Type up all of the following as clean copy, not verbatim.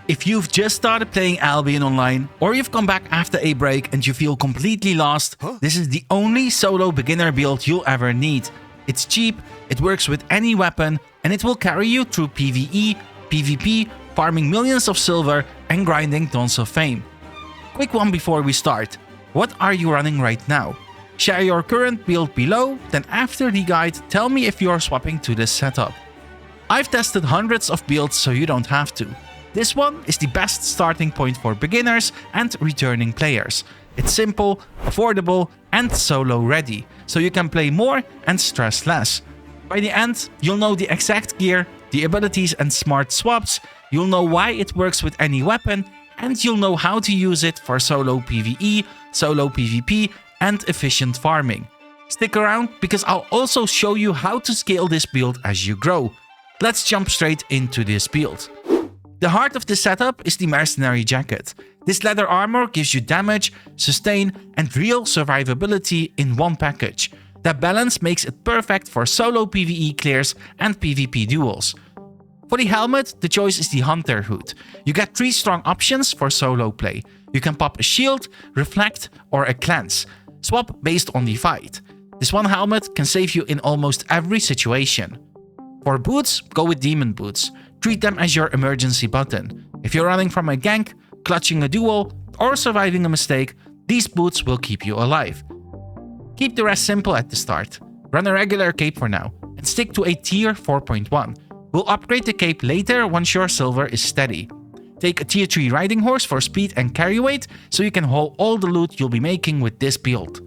If you've just started playing Albion Online, or you've come back after a break and you feel completely lost, this is the only solo beginner build you'll ever need. It's cheap, it works with any weapon, and it will carry you through PvE, PvP, farming millions of silver and grinding tons of fame. Quick one before we start. What are you running right now? Share your current build below, then after the guide, tell me if you're swapping to this setup. I've tested hundreds of builds, so you don't have to. This one is the best starting point for beginners and returning players. It's simple, affordable, and solo ready, so you can play more and stress less. By the end, you'll know the exact gear, the abilities and smart swaps, you'll know why it works with any weapon, and you'll know how to use it for solo PvE, solo PvP, and efficient farming. Stick around because I'll also show you how to scale this build as you grow. Let's jump straight into this build. The heart of the setup is the Mercenary Jacket. This leather armor gives you damage, sustain, and real survivability in one package. That balance makes it perfect for solo PvE clears and PvP duels. For the helmet, the choice is the Hunter Hood. You get 3 strong options for solo play. You can pop a shield, reflect, or a cleanse. Swap based on the fight. This one helmet can save you in almost every situation. For boots, go with Demon Boots. Treat them as your emergency button. If you're running from a gank, clutching a duel, or surviving a mistake, these boots will keep you alive. Keep the rest simple at the start. Run a regular cape for now, and stick to a tier 4.1. We'll upgrade the cape later once your silver is steady. Take a tier 3 riding horse for speed and carry weight, so you can haul all the loot you'll be making with this build.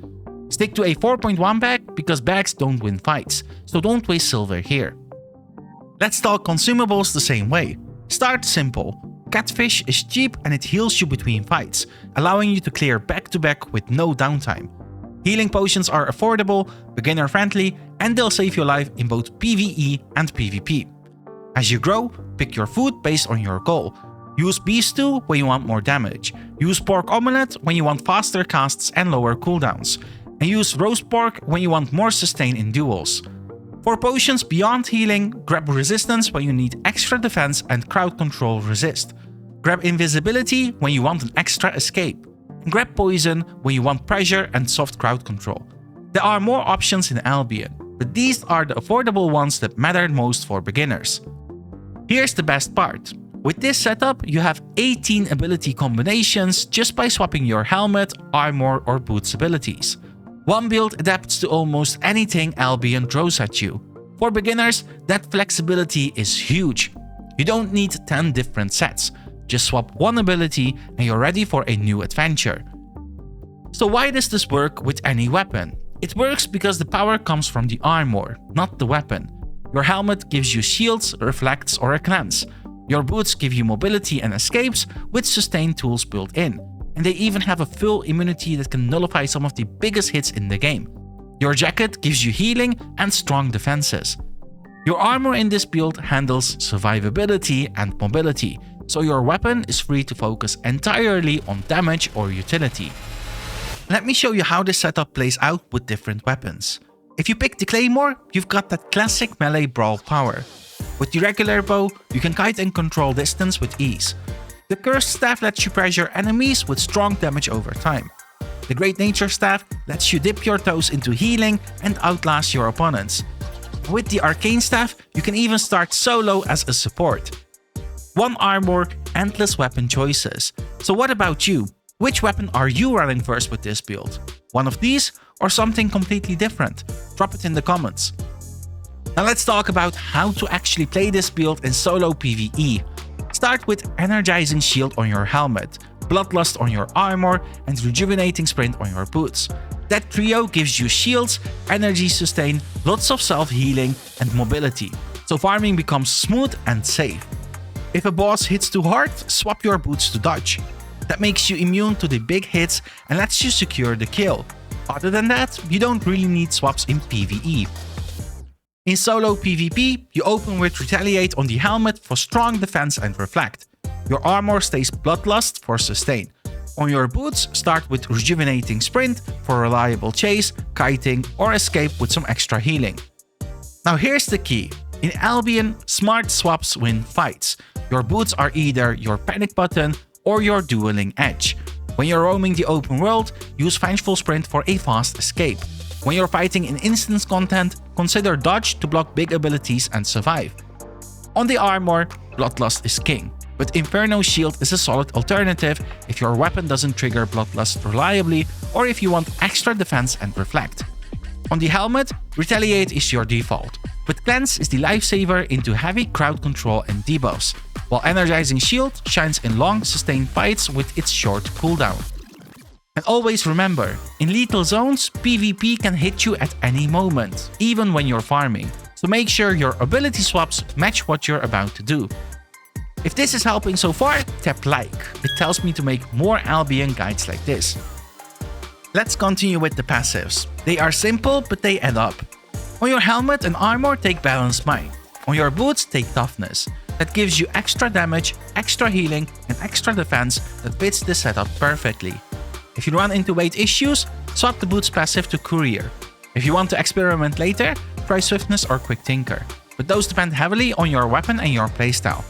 Stick to a 4.1 bag because bags don't win fights, so don't waste silver here. Let's talk consumables the same way. Start simple. Catfish is cheap and it heals you between fights, allowing you to clear back to back with no downtime. Healing potions are affordable, beginner friendly, and they'll save your life in both PvE and PvP. As you grow, pick your food based on your goal. Use beef stew when you want more damage. Use pork omelette when you want faster casts and lower cooldowns. And use roast pork when you want more sustain in duels. For potions beyond healing, grab resistance when you need extra defense and crowd control resist. Grab invisibility when you want an extra escape. And grab poison when you want pressure and soft crowd control. There are more options in Albion, but these are the affordable ones that matter most for beginners. Here's the best part. With this setup, you have 18 ability combinations just by swapping your helmet, armor, or boots abilities. One build adapts to almost anything Albion throws at you. For beginners, that flexibility is huge. You don't need 10 different sets. Just swap one ability and you're ready for a new adventure. So why does this work with any weapon? It works because the power comes from the armor, not the weapon. Your helmet gives you shields, reflects, or a cleanse. Your boots give you mobility and escapes with sustain tools built in. And they even have a full immunity that can nullify some of the biggest hits in the game. Your jacket gives you healing and strong defenses. Your armor in this build handles survivability and mobility, so your weapon is free to focus entirely on damage or utility. Let me show you how this setup plays out with different weapons. If you pick the Claymore, you've got that classic melee brawl power. With the regular bow, you can kite and control distance with ease. The Cursed Staff lets you pressure enemies with strong damage over time. The Great Nature Staff lets you dip your toes into healing and outlast your opponents. With the Arcane Staff, you can even start solo as a support. One armor, endless weapon choices. So what about you? Which weapon are you running first with this build? One of these or something completely different? Drop it in the comments. Now let's talk about how to actually play this build in solo PvE. Start with Energizing Shield on your helmet, Bloodlust on your armor, and Rejuvenating Sprint on your boots. That trio gives you shields, energy sustain, lots of self-healing, and mobility, so farming becomes smooth and safe. If a boss hits too hard, swap your boots to dodge. That makes you immune to the big hits and lets you secure the kill. Other than that, you don't really need swaps in PvE. In solo PvP, you open with Retaliate on the helmet for strong defense and reflect. Your armor stays Bloodlust for sustain. On your boots, start with Rejuvenating Sprint for reliable chase, kiting, or escape with some extra healing. Now here's the key. In Albion, smart swaps win fights. Your boots are either your panic button or your dueling edge. When you're roaming the open world, use Vengeful Sprint for a fast escape. When you're fighting in instance content, consider Dodge to block big abilities and survive. On the armor, Bloodlust is king, but Inferno Shield is a solid alternative if your weapon doesn't trigger Bloodlust reliably or if you want extra defense and reflect. On the helmet, Retaliate is your default, but Cleanse is the lifesaver into heavy crowd control and debuffs, while Energizing Shield shines in long, sustained fights with its short cooldown. And always remember, in lethal zones, PvP can hit you at any moment, even when you're farming, so make sure your ability swaps match what you're about to do. If this is helping so far, tap like. It tells me to make more Albion guides like this. Let's continue with the passives. They are simple, but they add up. On your helmet and armor, take Balanced Mind. On your boots, take Toughness. That gives you extra damage, extra healing, and extra defense that fits the setup perfectly. If you run into weight issues, swap the boots passive to Courier. If you want to experiment later, try Swiftness or Quick Tinker, but those depend heavily on your weapon and your playstyle.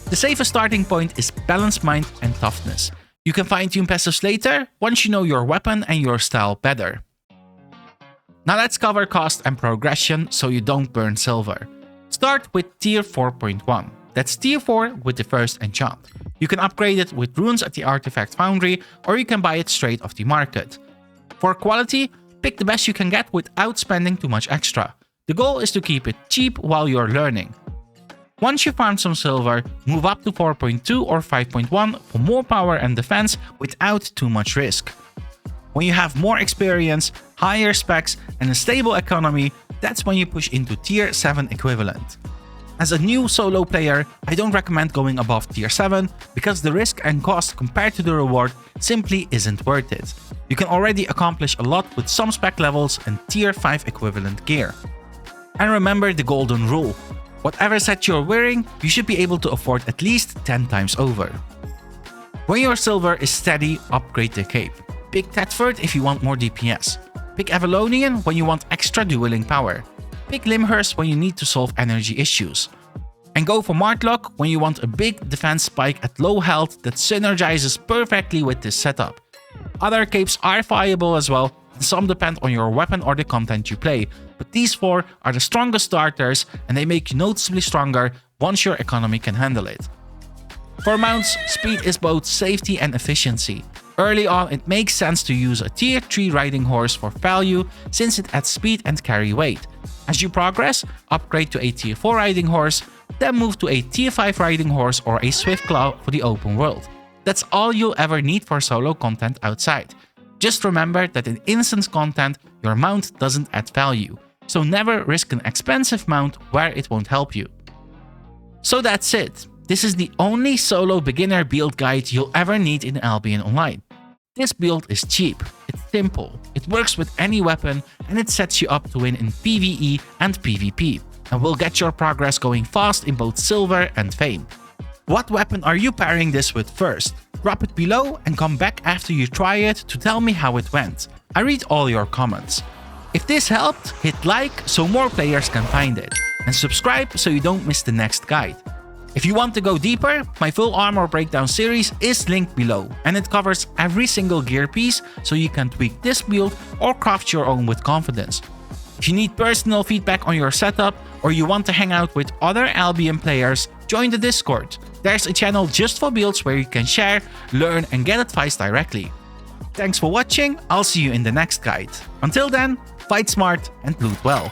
The safest starting point is Balanced Mind and Toughness. You can fine-tune passives later once you know your weapon and your style better. Now let's cover cost and progression so you don't burn silver. Start with tier 4.1. That's tier 4 with the first enchant. You can upgrade it with runes at the Artifact Foundry, or you can buy it straight off the market. For quality, pick the best you can get without spending too much extra. The goal is to keep it cheap while you're learning. Once you farm some silver, move up to 4.2 or 5.1 for more power and defense without too much risk. When you have more experience, higher specs, and a stable economy, that's when you push into tier 7 equivalent. As a new solo player, I don't recommend going above tier 7 because the risk and cost compared to the reward simply isn't worth it. You can already accomplish a lot with some spec levels and tier 5 equivalent gear. And remember the golden rule. Whatever set you're wearing, you should be able to afford at least 10 times over. When your silver is steady, upgrade the cape. Pick Thetford if you want more DPS. Pick Avalonian when you want extra dueling power. Pick Limhurst when you need to solve energy issues. And go for Martlock when you want a big defense spike at low health that synergizes perfectly with this setup. Other capes are viable as well, and some depend on your weapon or the content you play, but these 4 are the strongest starters and they make you noticeably stronger once your economy can handle it. For mounts, speed is both safety and efficiency. Early on, it makes sense to use a tier 3 riding horse for value since it adds speed and carry weight. As you progress, upgrade to a tier 4 riding horse, then move to a tier 5 riding horse or a Swift Claw for the open world. That's all you'll ever need for solo content outside. Just remember that in instance content, your mount doesn't add value, so never risk an expensive mount where it won't help you. So that's it. This is the only solo beginner build guide you'll ever need in Albion Online. This build is cheap, it's simple, it works with any weapon, and it sets you up to win in PvE and PvP, and will get your progress going fast in both silver and fame. What weapon are you pairing this with first? Drop it below and come back after you try it to tell me how it went. I read all your comments. If this helped, hit like so more players can find it, and subscribe so you don't miss the next guide. If you want to go deeper, my full armor breakdown series is linked below, and it covers every single gear piece so you can tweak this build or craft your own with confidence. If you need personal feedback on your setup or you want to hang out with other Albion players, join the Discord. There's a channel just for builds where you can share, learn and get advice directly. Thanks for watching, I'll see you in the next guide. Until then, fight smart and loot well.